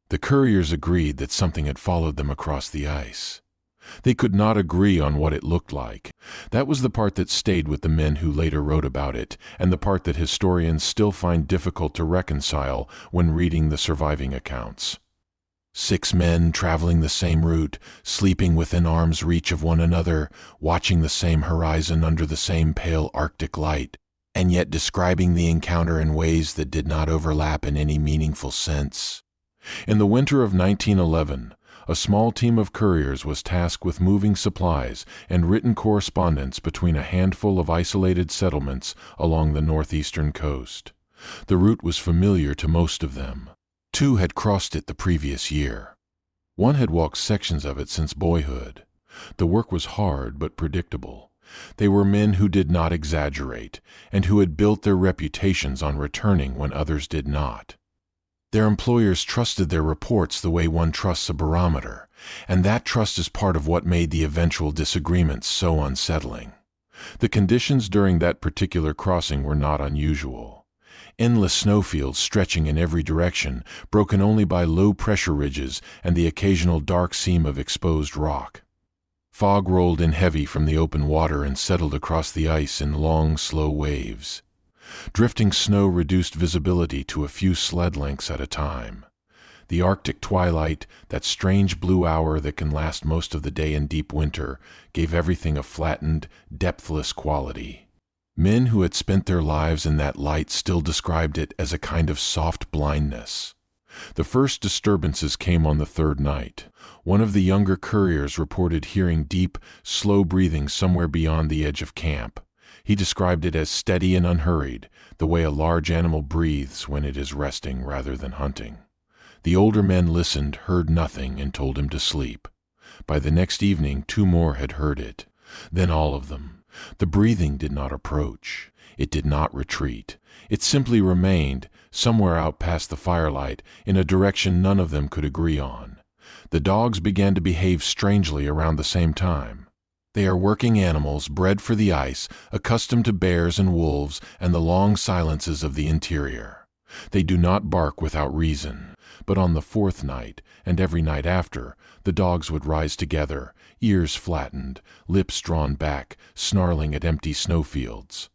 The couriers agreed that something had followed them across the ice. They could not agree on what it looked like. That was the part that stayed with the men who later wrote about it, and the part that historians still find difficult to reconcile when reading the surviving accounts. 6 men traveling the same route, sleeping within arm's reach of one another, watching the same horizon under the same pale Arctic light, and yet describing the encounter in ways that did not overlap in any meaningful sense. In the winter of 1911, a small team of couriers was tasked with moving supplies and written correspondence between a handful of isolated settlements along the northeastern coast. The route was familiar to most of them. 2 had crossed it the previous year. 1 had walked sections of it since boyhood. The work was hard but predictable. They were men who did not exaggerate, and who had built their reputations on returning when others did not. Their employers trusted their reports the way one trusts a barometer, and that trust is part of what made the eventual disagreements so unsettling. The conditions during that particular crossing were not unusual. Endless snowfields stretching in every direction, broken only by low-pressure ridges and the occasional dark seam of exposed rock. Fog rolled in heavy from the open water and settled across the ice in long, slow waves. Drifting snow reduced visibility to a few sled lengths at a time. The Arctic twilight, that strange blue hour that can last most of the day in deep winter, gave everything a flattened, depthless quality. Men who had spent their lives in that light still described it as a kind of soft blindness. The first disturbances came on the 3rd night. One of the younger couriers reported hearing deep, slow breathing somewhere beyond the edge of camp. He described it as steady and unhurried, the way a large animal breathes when it is resting rather than hunting. The older men listened, heard nothing, and told him to sleep. By the next evening, 2 more had heard it. Then all of them. The breathing did not approach. It did not retreat. It simply remained, somewhere out past the firelight, in a direction none of them could agree on. The dogs began to behave strangely around the same time. They are working animals, bred for the ice, accustomed to bears and wolves and the long silences of the interior. They do not bark without reason. But on the 4th night, and every night after, the dogs would rise together, ears flattened, lips drawn back, snarling at empty snowfields.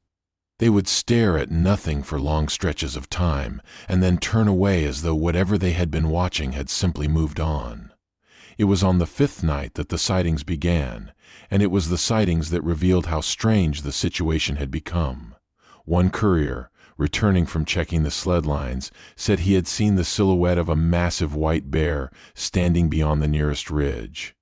They would stare at nothing for long stretches of time, and then turn away as though whatever they had been watching had simply moved on. It was on the 5th night that the sightings began, and it was the sightings that revealed how strange the situation had become. One courier, returning from checking the sled lines, said he had seen the silhouette of a massive white bear standing beyond the nearest ridge.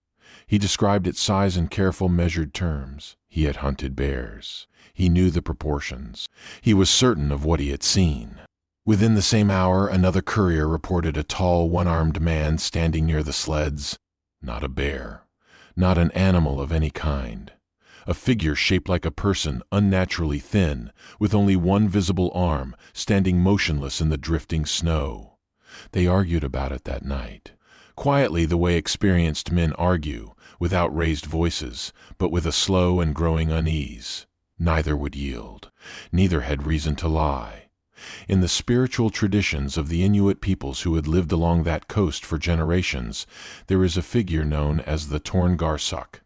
He described its size in careful, measured terms. He had hunted bears. He knew the proportions. He was certain of what he had seen. Within the same hour, another courier reported a tall, one-armed man standing near the sleds. Not a bear. Not an animal of any kind. A figure shaped like a person, unnaturally thin, with only one visible arm, standing motionless in the drifting snow. They argued about it that night. Quietly, the way experienced men argue, without raised voices, but with a slow and growing unease. Neither would yield. Neither had reason to lie. In the spiritual traditions of the Inuit peoples who had lived along that coast for generations, there is a figure known as the Torngarsuk.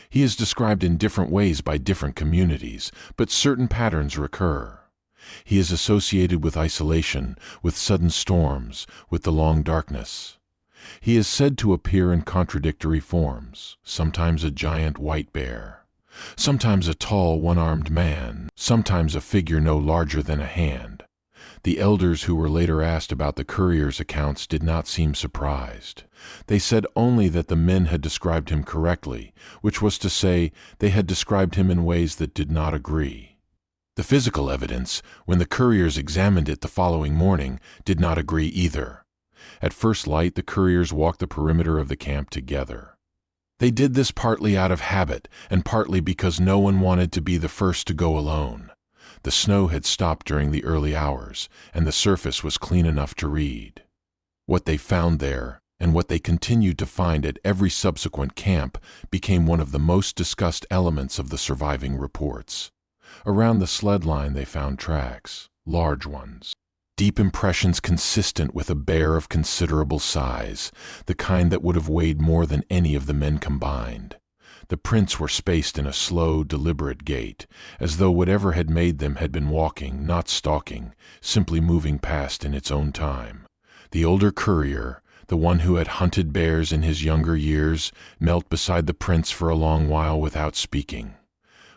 He is described in different ways by different communities, but certain patterns recur. He is associated with isolation, with sudden storms, with the long darkness. He is said to appear in contradictory forms, sometimes a giant white bear, sometimes a tall one-armed man, sometimes a figure no larger than a hand. The elders who were later asked about the couriers' accounts did not seem surprised. They said only that the men had described him correctly, which was to say, they had described him in ways that did not agree. The physical evidence, when the couriers examined it the following morning, did not agree either. At first light, the couriers walked the perimeter of the camp together. They did this partly out of habit, and partly because no one wanted to be the first to go alone. The snow had stopped during the early hours, and the surface was clean enough to read. What they found there, and what they continued to find at every subsequent camp, became one of the most discussed elements of the surviving reports. Around the sled line they found tracks, large ones, Deep impressions consistent with a bear of considerable size, the kind that would have weighed more than any of the men combined. The prints were spaced in a slow, deliberate gait, as though whatever had made them had been walking, not stalking, simply moving past in its own time. The older courier, the one who had hunted bears in his younger years, knelt beside the prints for a long while without speaking.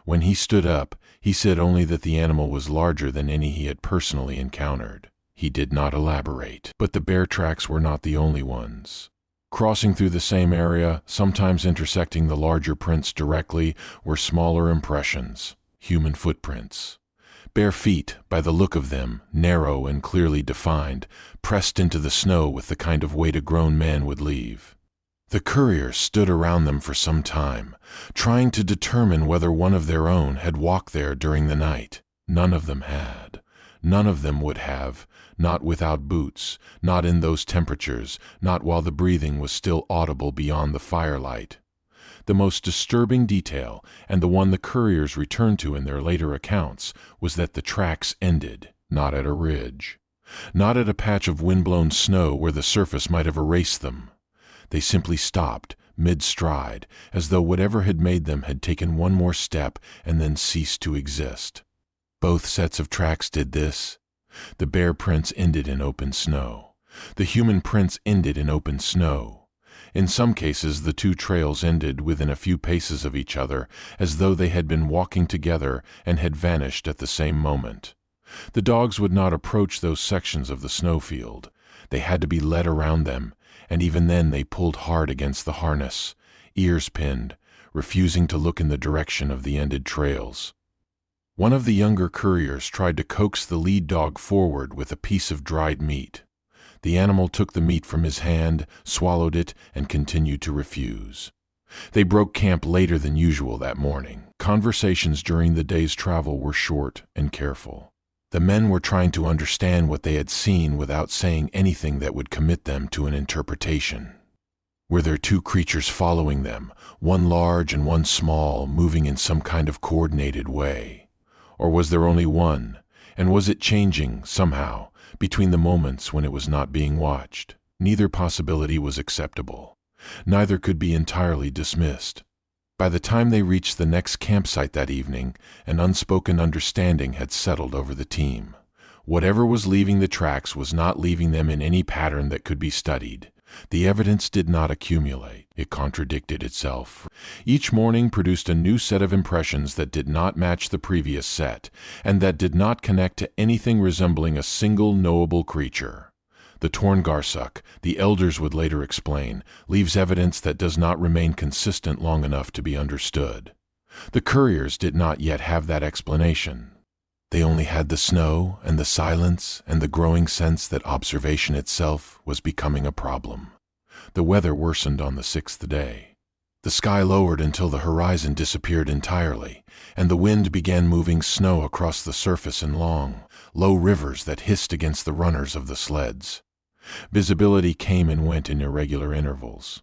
When he stood up, he said only that the animal was larger than any he had personally encountered. He did not elaborate, but the bear tracks were not the only ones. Crossing through the same area, sometimes intersecting the larger prints directly, were smaller impressions, human footprints. Bare feet, by the look of them, narrow and clearly defined, pressed into the snow with the kind of weight a grown man would leave. The couriers stood around them for some time, trying to determine whether one of their own had walked there during the night. None of them had. None of them would have, not without boots, not in those temperatures, not while the breathing was still audible beyond the firelight. The most disturbing detail, and the one the couriers returned to in their later accounts, was that the tracks ended, not at a ridge, not at a patch of wind-blown snow where the surface might have erased them. They simply stopped, mid-stride, as though whatever had made them had taken one more step and then ceased to exist. Both sets of tracks did this. The bear prints ended in open snow. The human prints ended in open snow. In some cases, the two trails ended within a few paces of each other, as though they had been walking together and had vanished at the same moment. The dogs would not approach those sections of the snowfield. They had to be led around them, and even then they pulled hard against the harness, ears pinned, refusing to look in the direction of the ended trails. One of the younger couriers tried to coax the lead dog forward with a piece of dried meat. The animal took the meat from his hand, swallowed it, and continued to refuse. They broke camp later than usual that morning. Conversations during the day's travel were short and careful. The men were trying to understand what they had seen without saying anything that would commit them to an interpretation. Were there two creatures following them, one large and one small, moving in some kind of coordinated way? Or was there only one, and was it changing, somehow, between the moments when it was not being watched? Neither possibility was acceptable. Neither could be entirely dismissed. By the time they reached the next campsite that evening, an unspoken understanding had settled over the team. Whatever was leaving the tracks was not leaving them in any pattern that could be studied. The evidence did not accumulate. It contradicted itself. Each morning produced a new set of impressions that did not match the previous set, and that did not connect to anything resembling a single knowable creature. The Torngarsuk, the elders would later explain, leaves evidence that does not remain consistent long enough to be understood. The couriers did not yet have that explanation. They only had the snow and the silence and the growing sense that observation itself was becoming a problem. The weather worsened on the 6th day. The sky lowered until the horizon disappeared entirely, and the wind began moving snow across the surface in long, low rivers that hissed against the runners of the sleds. Visibility came and went in irregular intervals.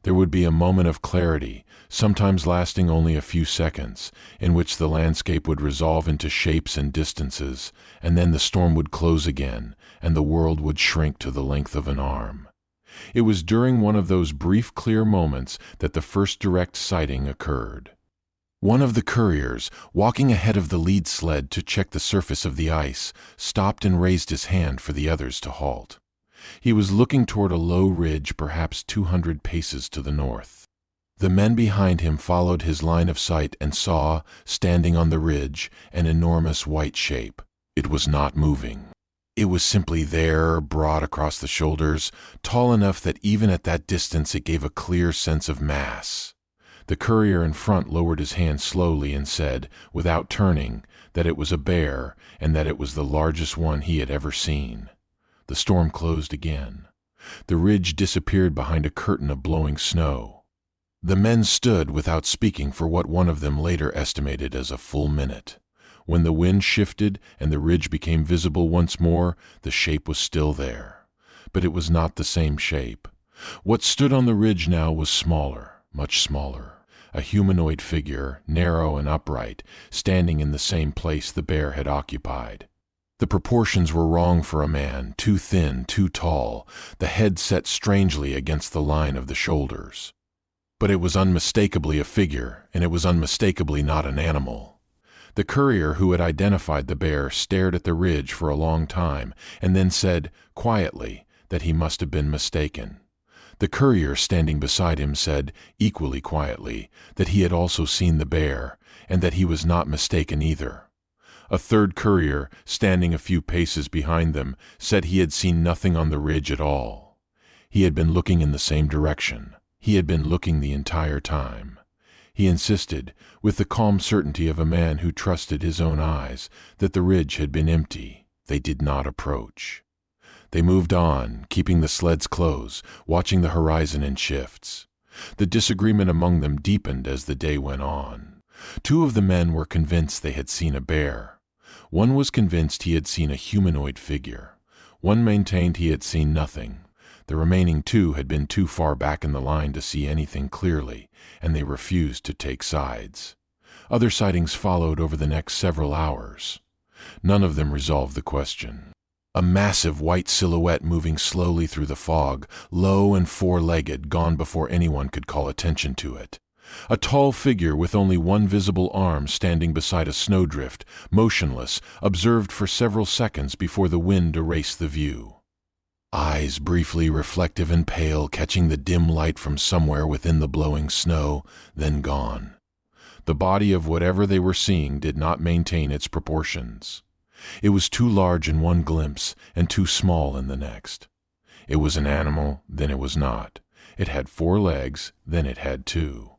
There would be a moment of clarity, sometimes lasting only a few seconds, in which the landscape would resolve into shapes and distances, and then the storm would close again, and the world would shrink to the length of an arm. It was during one of those brief, clear moments that the first direct sighting occurred. One of the couriers, walking ahead of the lead sled to check the surface of the ice, stopped and raised his hand for the others to halt. He was looking toward a low ridge perhaps 200 paces to the north. The men behind him followed his line of sight and saw, standing on the ridge, an enormous white shape. It was not moving. It was simply there, broad across the shoulders, tall enough that even at that distance it gave a clear sense of mass. The courier in front lowered his hand slowly and said, without turning, that it was a bear and that it was the largest one he had ever seen. The storm closed again. The ridge disappeared behind a curtain of blowing snow. The men stood without speaking for what one of them later estimated as a full minute. When the wind shifted and the ridge became visible once more, the shape was still there. But it was not the same shape. What stood on the ridge now was smaller, much smaller. A humanoid figure, narrow and upright, standing in the same place the bear had occupied. The proportions were wrong for a man, too thin, too tall, the head set strangely against the line of the shoulders. But it was unmistakably a figure, and it was unmistakably not an animal. The courier who had identified the bear stared at the ridge for a long time, and then said, quietly, that he must have been mistaken. The courier standing beside him said, equally quietly, that he had also seen the bear, and that he was not mistaken either. A third courier, standing a few paces behind them, said he had seen nothing on the ridge at all. He had been looking in the same direction. He had been looking the entire time. He insisted, with the calm certainty of a man who trusted his own eyes, that the ridge had been empty. They did not approach. They moved on, keeping the sleds close, watching the horizon in shifts. The disagreement among them deepened as the day went on. Two of the men were convinced they had seen a bear. One was convinced he had seen a humanoid figure. One maintained he had seen nothing. The remaining two had been too far back in the line to see anything clearly, and they refused to take sides. Other sightings followed over the next several hours. None of them resolved the question. A massive white silhouette moving slowly through the fog, low and four-legged, gone before anyone could call attention to it. A tall figure with only one visible arm standing beside a snowdrift, motionless, observed for several seconds before the wind erased the view. Eyes briefly reflective and pale, catching the dim light from somewhere within the blowing snow, then gone. The body of whatever they were seeing did not maintain its proportions. It was too large in one glimpse and too small in the next. It was an animal, then it was not. It had 4 legs, then it had 2.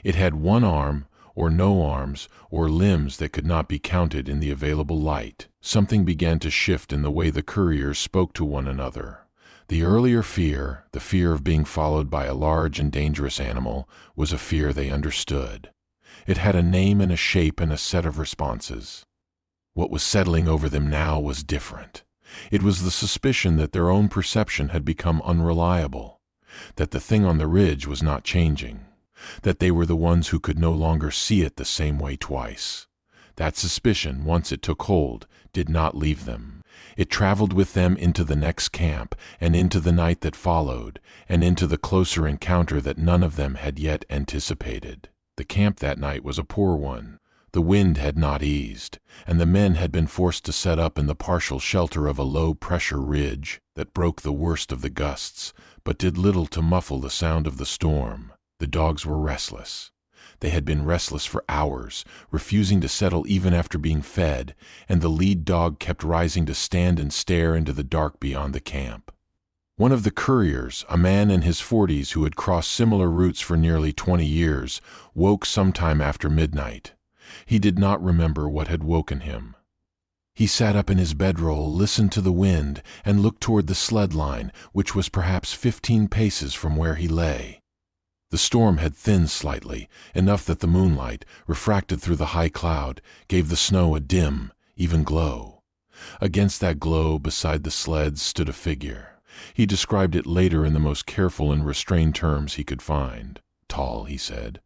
It had 1 arm, or no arms, or limbs that could not be counted in the available light. Something began to shift in the way the couriers spoke to one another. The earlier fear, the fear of being followed by a large and dangerous animal, was a fear they understood. It had a name and a shape and a set of responses. What was settling over them now was different. It was the suspicion that their own perception had become unreliable, that the thing on the ridge was not changing, that they were the ones who could no longer see it the same way twice. That suspicion, once it took hold, did not leave them. It traveled with them into the next camp, and into the night that followed, and into the closer encounter that none of them had yet anticipated. The camp that night was a poor one. The wind had not eased, and the men had been forced to set up in the partial shelter of a low-pressure ridge that broke the worst of the gusts, but did little to muffle the sound of the storm. The dogs were restless. They had been restless for hours, refusing to settle even after being fed, and the lead dog kept rising to stand and stare into the dark beyond the camp. One of the couriers, a man in his 40s who had crossed similar routes for nearly 20 years, woke sometime after midnight. He did not remember what had woken him. He sat up in his bedroll, listened to the wind, and looked toward the sled line, which was perhaps 15 paces from where he lay. The storm had thinned slightly, enough that the moonlight, refracted through the high cloud, gave the snow a dim, even glow. Against that glow, beside the sleds, stood a figure. He described it later in the most careful and restrained terms he could find. Tall, he said.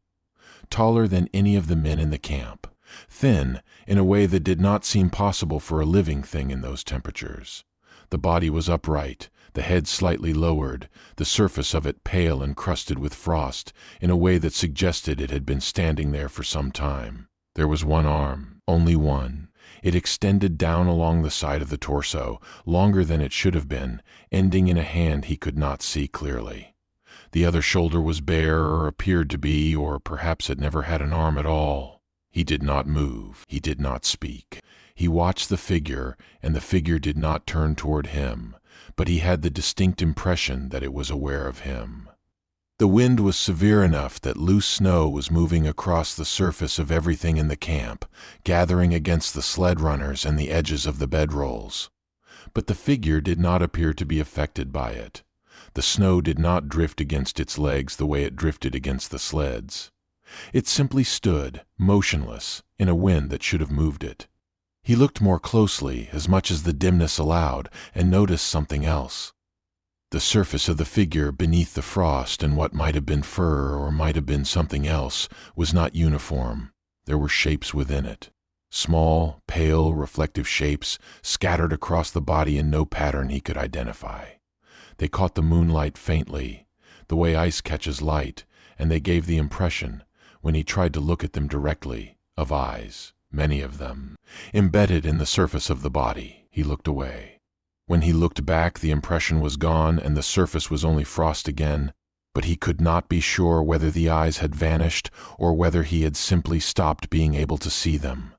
Taller than any of the men in the camp. Thin, in a way that did not seem possible for a living thing in those temperatures. The body was upright, the head slightly lowered, the surface of it pale and crusted with frost, in a way that suggested it had been standing there for some time. There was one arm, only one. It extended down along the side of the torso, longer than it should have been, ending in a hand he could not see clearly. The other shoulder was bare, or appeared to be, or perhaps it never had an arm at all. He did not move. He did not speak. He watched the figure, and the figure did not turn toward him, but he had the distinct impression that it was aware of him. The wind was severe enough that loose snow was moving across the surface of everything in the camp, gathering against the sled runners and the edges of the bedrolls. But the figure did not appear to be affected by it. The snow did not drift against its legs the way it drifted against the sleds. It simply stood, motionless, in a wind that should have moved it. He looked more closely, as much as the dimness allowed, and noticed something else. The surface of the figure beneath the frost and what might have been fur or might have been something else was not uniform. There were shapes within it. Small, pale, reflective shapes scattered across the body in no pattern he could identify. They caught the moonlight faintly, the way ice catches light, and they gave the impression, when he tried to look at them directly, of eyes, many of them, embedded in the surface of the body. He looked away. When he looked back, the impression was gone and the surface was only frost again, but he could not be sure whether the eyes had vanished or whether he had simply stopped being able to see them.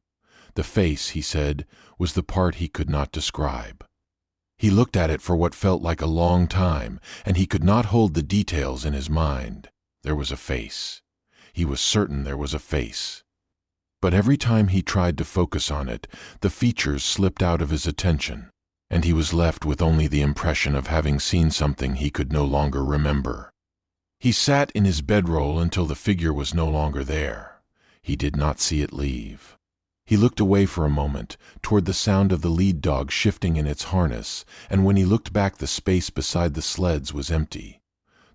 The face, he said, was the part he could not describe. He looked at it for what felt like a long time, and he could not hold the details in his mind. There was a face. He was certain there was a face. But every time he tried to focus on it, the features slipped out of his attention, and he was left with only the impression of having seen something he could no longer remember. He sat in his bedroll until the figure was no longer there. He did not see it leave. He looked away for a moment, toward the sound of the lead dog shifting in its harness, and when he looked back, the space beside the sleds was empty.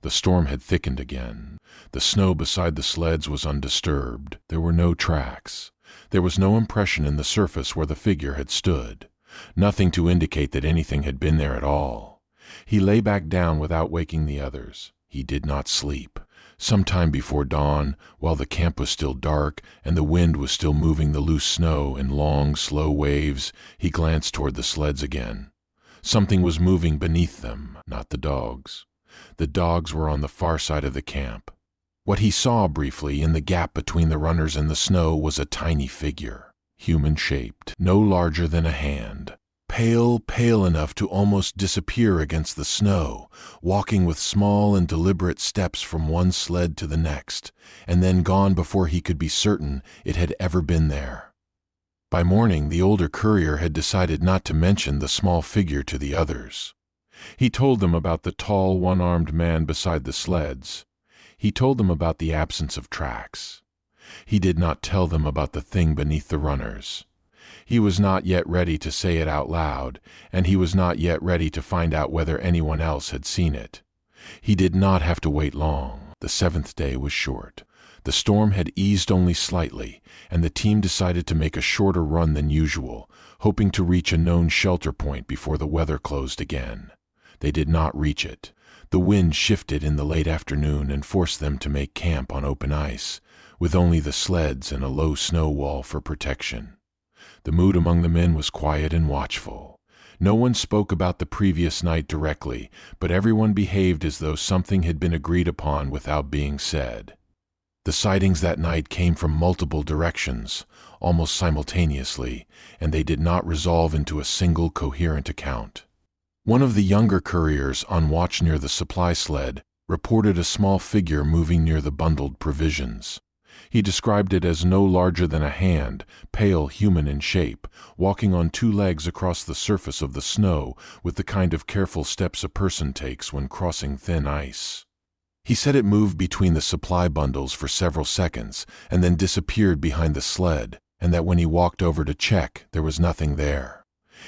The storm had thickened again. The snow beside the sleds was undisturbed. There were no tracks. There was no impression in the surface where the figure had stood. Nothing to indicate that anything had been there at all. He lay back down without waking the others. He did not sleep. Sometime before dawn, while the camp was still dark and the wind was still moving the loose snow in long, slow waves, he glanced toward the sleds again. Something was moving beneath them, not the dogs. The dogs were on the far side of the camp. What he saw briefly in the gap between the runners and the snow was a tiny figure, human-shaped, no larger than a hand. Pale enough to almost disappear against the snow, walking with small and deliberate steps from one sled to the next, and then gone before he could be certain it had ever been there. By morning, the older courier had decided not to mention the small figure to the others. He told them about the tall, one-armed man beside the sleds. He told them about the absence of tracks. He did not tell them about the thing beneath the runners. He was not yet ready to say it out loud, and he was not yet ready to find out whether anyone else had seen it. He did not have to wait long. The 7th day was short. The storm had eased only slightly, and the team decided to make a shorter run than usual, hoping to reach a known shelter point before the weather closed again. They did not reach it. The wind shifted in the late afternoon and forced them to make camp on open ice, with only the sleds and a low snow wall for protection. The mood among the men was quiet and watchful. No one spoke about the previous night directly, but everyone behaved as though something had been agreed upon without being said. The sightings that night came from multiple directions, almost simultaneously, and they did not resolve into a single coherent account. One of the younger couriers on watch near the supply sled reported a small figure moving near the bundled provisions. He described it as no larger than a hand, pale, human in shape, walking on 2 legs across the surface of the snow with the kind of careful steps a person takes when crossing thin ice. He said it moved between the supply bundles for several seconds and then disappeared behind the sled, and that when he walked over to check, there was nothing there.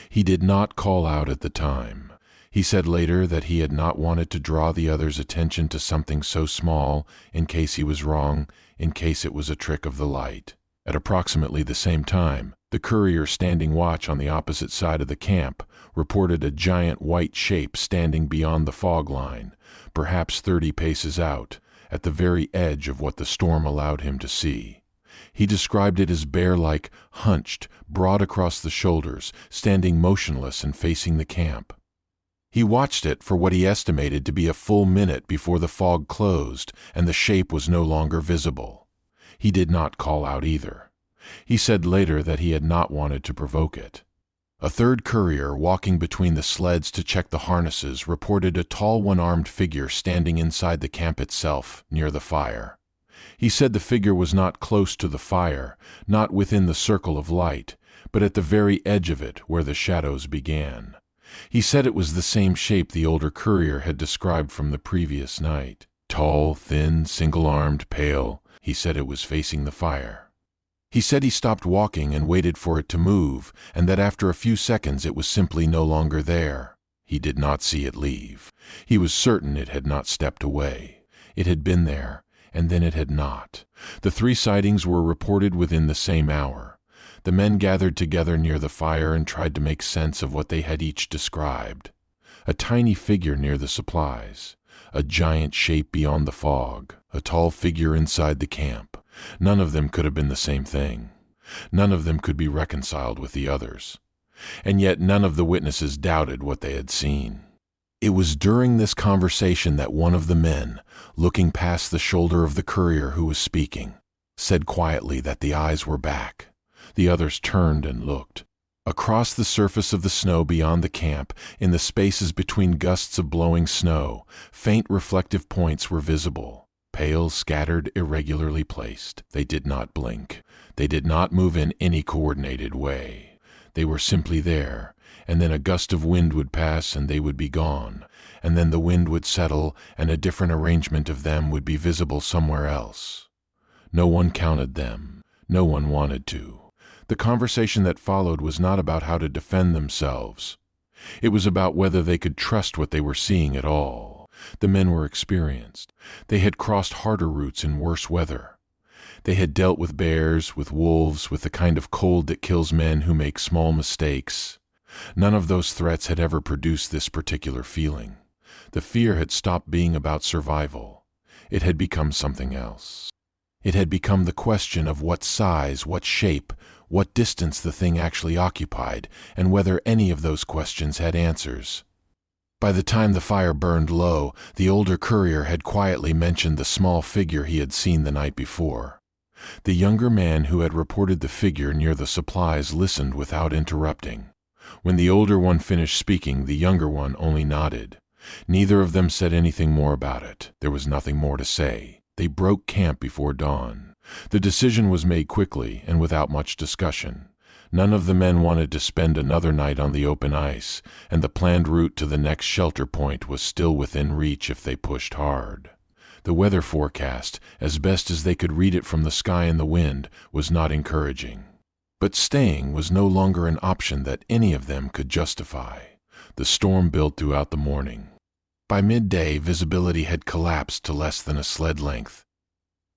He did not call out at the time. He said later that he had not wanted to draw the others' attention to something so small, in case he was wrong, in case it was a trick of the light. At approximately the same time, the courier standing watch on the opposite side of the camp reported a giant white shape standing beyond the fog line, perhaps 30 paces out, at the very edge of what the storm allowed him to see. He described it as bear-like, hunched, broad across the shoulders, standing motionless and facing the camp. He watched it for what he estimated to be a full minute before the fog closed and the shape was no longer visible. He did not call out either. He said later that he had not wanted to provoke it. A third courier, walking between the sleds to check the harnesses, reported a tall one-armed figure standing inside the camp itself, near the fire. He said the figure was not close to the fire, not within the circle of light, but at the very edge of it where the shadows began. He said it was the same shape the older courier had described from the previous night. Tall, thin, single-armed, pale. He said it was facing the fire. He said he stopped walking and waited for it to move, and that after a few seconds it was simply no longer there. He did not see it leave. He was certain it had not stepped away. It had been there, and then it had not. The 3 sightings were reported within the same hour. The men gathered together near the fire and tried to make sense of what they had each described. A tiny figure near the supplies, a giant shape beyond the fog, a tall figure inside the camp. None of them could have been the same thing. None of them could be reconciled with the others. And yet none of the witnesses doubted what they had seen. It was during this conversation that one of the men, looking past the shoulder of the courier who was speaking, said quietly that the eyes were back. The others turned and looked. Across the surface of the snow beyond the camp, in the spaces between gusts of blowing snow, faint reflective points were visible, pale, scattered, irregularly placed. They did not blink. They did not move in any coordinated way. They were simply there, and then a gust of wind would pass and they would be gone, and then the wind would settle and a different arrangement of them would be visible somewhere else. No one counted them. No one wanted to. The conversation that followed was not about how to defend themselves. It was about whether they could trust what they were seeing at all. The men were experienced. They had crossed harder routes in worse weather. They had dealt with bears, with wolves, with the kind of cold that kills men who make small mistakes. None of those threats had ever produced this particular feeling. The fear had stopped being about survival. It had become something else. It had become the question of what size, what shape, what distance the thing actually occupied, and whether any of those questions had answers. By the time the fire burned low, the older courier had quietly mentioned the small figure he had seen the night before. The younger man who had reported the figure near the supplies listened without interrupting. When the older one finished speaking, the younger one only nodded. Neither of them said anything more about it. There was nothing more to say. They broke camp before dawn. The decision was made quickly and without much discussion. None of the men wanted to spend another night on the open ice, and the planned route to the next shelter point was still within reach if they pushed hard. The weather forecast, as best as they could read it from the sky and the wind, was not encouraging. But staying was no longer an option that any of them could justify. The storm built throughout the morning. By midday, visibility had collapsed to less than a sled length.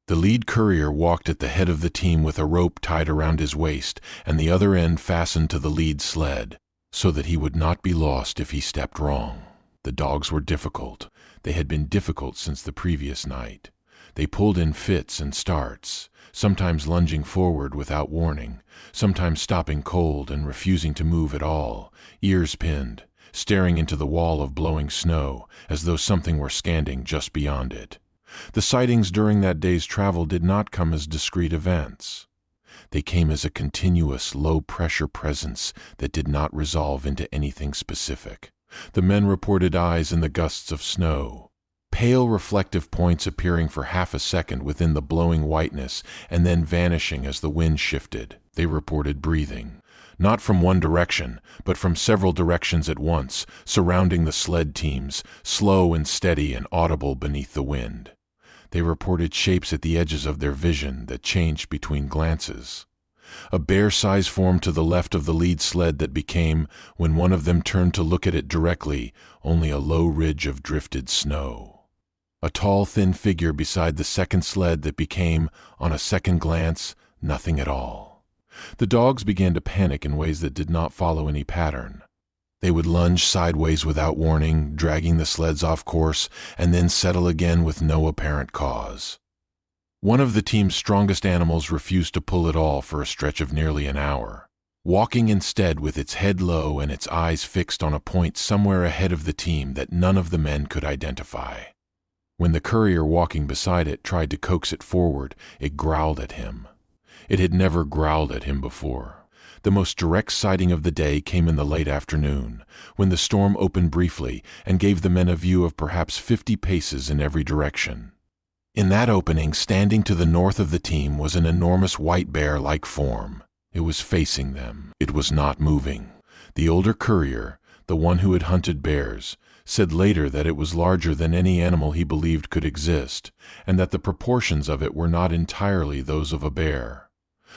The lead courier walked at the head of the team with a rope tied around his waist and the other end fastened to the lead sled, so that he would not be lost if he stepped wrong. The dogs were difficult. They had been difficult since the previous night. They pulled in fits and starts, sometimes lunging forward without warning, sometimes stopping cold and refusing to move at all, ears pinned, staring into the wall of blowing snow as though something were standing just beyond it. The sightings during that day's travel did not come as discrete events. They came as a continuous, low-pressure presence that did not resolve into anything specific. The men reported eyes in the gusts of snow, pale reflective points appearing for half a second within the blowing whiteness and then vanishing as the wind shifted. They reported breathing, not from one direction, but from several directions at once, surrounding the sled teams, slow and steady and audible beneath the wind. They reported shapes at the edges of their vision that changed between glances. A bear size formed to the left of the lead sled that became, when one of them turned to look at it directly, only a low ridge of drifted snow. A tall, thin figure beside the second sled that became, on a second glance, nothing at all. The dogs began to panic in ways that did not follow any pattern. They would lunge sideways without warning, dragging the sleds off course, and then settle again with no apparent cause. One of the team's strongest animals refused to pull at all for a stretch of nearly an hour, walking instead with its head low and its eyes fixed on a point somewhere ahead of the team that none of the men could identify. When the courier walking beside it tried to coax it forward, it growled at him. It had never growled at him before. The most direct sighting of the day came in the late afternoon, when the storm opened briefly and gave the men a view of perhaps 50 paces in every direction. In that opening, standing to the north of the team, was an enormous white bear-like form. It was facing them. It was not moving. The older courier, the one who had hunted bears, said later that it was larger than any animal he believed could exist, and that the proportions of it were not entirely those of a bear.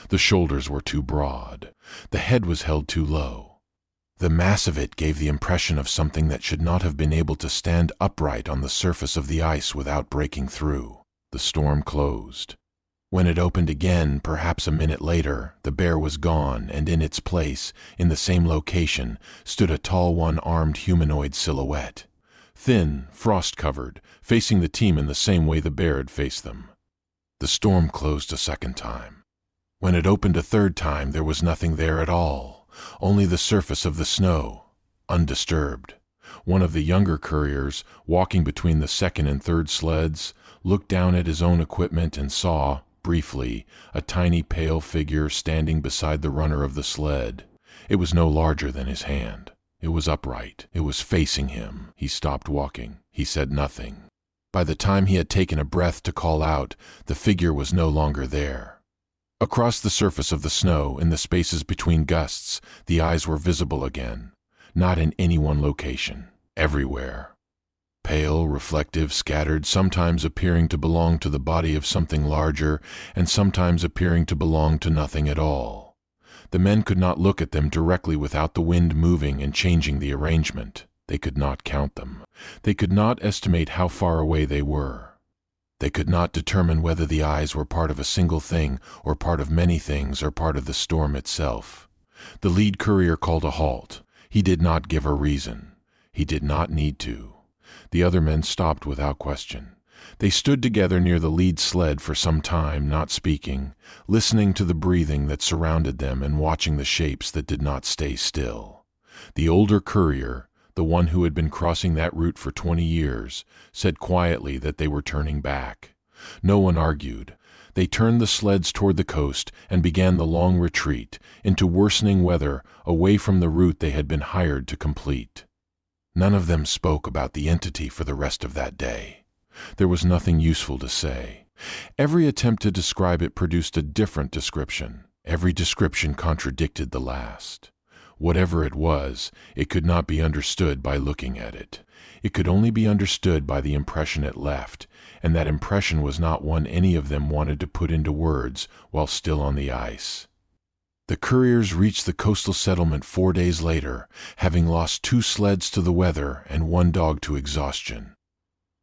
The shoulders were too broad. The head was held too low. The mass of it gave the impression of something that should not have been able to stand upright on the surface of the ice without breaking through. The storm closed. When it opened again, perhaps a minute later, the bear was gone, and in its place, in the same location, stood a tall one-armed humanoid silhouette. Thin, frost-covered, facing the team in the same way the bear had faced them. The storm closed a second time. When it opened a third time, there was nothing there at all, only the surface of the snow, undisturbed. One of the younger couriers, walking between the second and third sleds, looked down at his own equipment and saw, briefly, a tiny pale figure standing beside the runner of the sled. It was no larger than his hand. It was upright. It was facing him. He stopped walking. He said nothing. By the time he had taken a breath to call out, the figure was no longer there. Across the surface of the snow, in the spaces between gusts, the eyes were visible again. Not in any one location. Everywhere. Pale, reflective, scattered, sometimes appearing to belong to the body of something larger, and sometimes appearing to belong to nothing at all. The men could not look at them directly without the wind moving and changing the arrangement. They could not count them. They could not estimate how far away they were. They could not determine whether the eyes were part of a single thing, or part of many things, or part of the storm itself. The lead courier called a halt. He did not give a reason. He did not need to. The other men stopped without question. They stood together near the lead sled for some time, not speaking, listening to the breathing that surrounded them and watching the shapes that did not stay still. The older courier, the one who had been crossing that route for 20 years, said quietly that they were turning back. No one argued. They turned the sleds toward the coast and began the long retreat, into worsening weather, away from the route they had been hired to complete. None of them spoke about the entity for the rest of that day. There was nothing useful to say. Every attempt to describe it produced a different description. Every description contradicted the last. Whatever it was, it could not be understood by looking at it. It could only be understood by the impression it left, and that impression was not one any of them wanted to put into words while still on the ice. The couriers reached the coastal settlement 4 days later, having lost 2 sleds to the weather and 1 dog to exhaustion.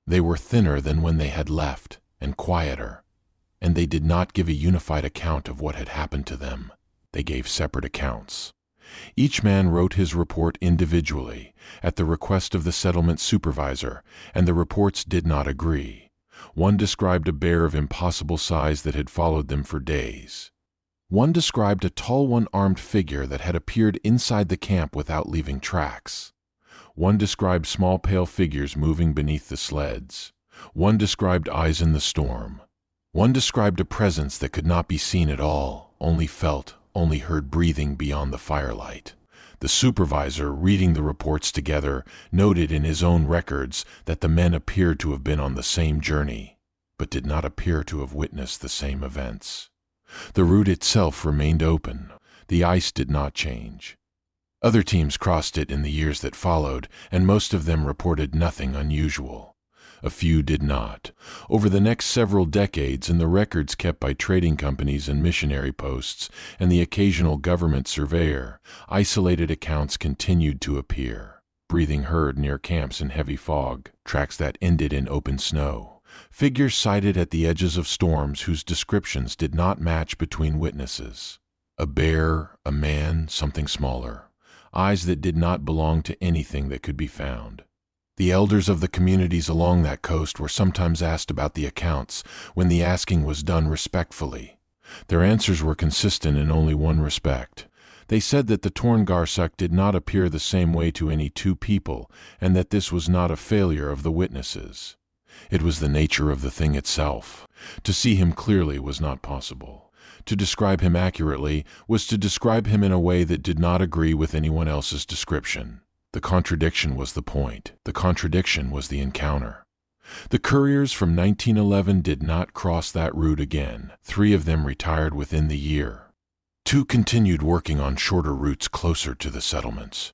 They were thinner than when they had left, and quieter, and they did not give a unified account of what had happened to them. They gave separate accounts. Each man wrote his report individually, at the request of the settlement supervisor, and the reports did not agree. One described a bear of impossible size that had followed them for days. One described a tall one-armed figure that had appeared inside the camp without leaving tracks. One described small pale figures moving beneath the sleds. One described eyes in the storm. One described a presence that could not be seen at all, only felt, only heard breathing beyond the firelight. The supervisor, reading the reports together, noted in his own records that the men appeared to have been on the same journey, but did not appear to have witnessed the same events. The route itself remained open. The ice did not change. Other teams crossed it in the years that followed, and most of them reported nothing unusual. A few did not. Over the next several decades, in the records kept by trading companies and missionary posts, and the occasional government surveyor, isolated accounts continued to appear. Breathing heard near camps in heavy fog, tracks that ended in open snow. Figures sighted at the edges of storms whose descriptions did not match between witnesses. A bear, a man, something smaller. Eyes that did not belong to anything that could be found. The elders of the communities along that coast were sometimes asked about the accounts, when the asking was done respectfully. Their answers were consistent in only one respect. They said that the Torngarsuk did not appear the same way to any 2 people, and that this was not a failure of the witnesses. It was the nature of the thing itself. To see him clearly was not possible. To describe him accurately was to describe him in a way that did not agree with anyone else's description. The contradiction was the point. The contradiction was the encounter. The couriers from 1911 did not cross that route again. 3 of them retired within the year. 2 continued working on shorter routes closer to the settlements.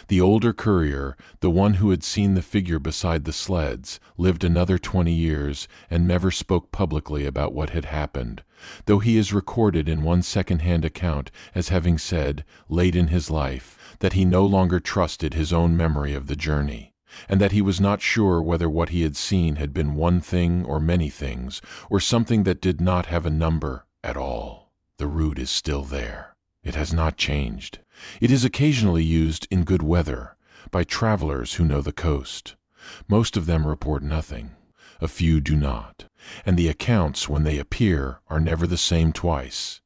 The older courier, the one who had seen the figure beside the sleds, lived another 20 years and never spoke publicly about what had happened, though he is recorded in one second-hand account as having said, late in his life, that he no longer trusted his own memory of the journey. and that he was not sure whether what he had seen had been one thing or many things, or something that did not have a number at all. The route is still there. It has not changed. It is occasionally used in good weather by travelers who know the coast. Most of them report nothing. A few do not, and the accounts when they appear are never the same twice.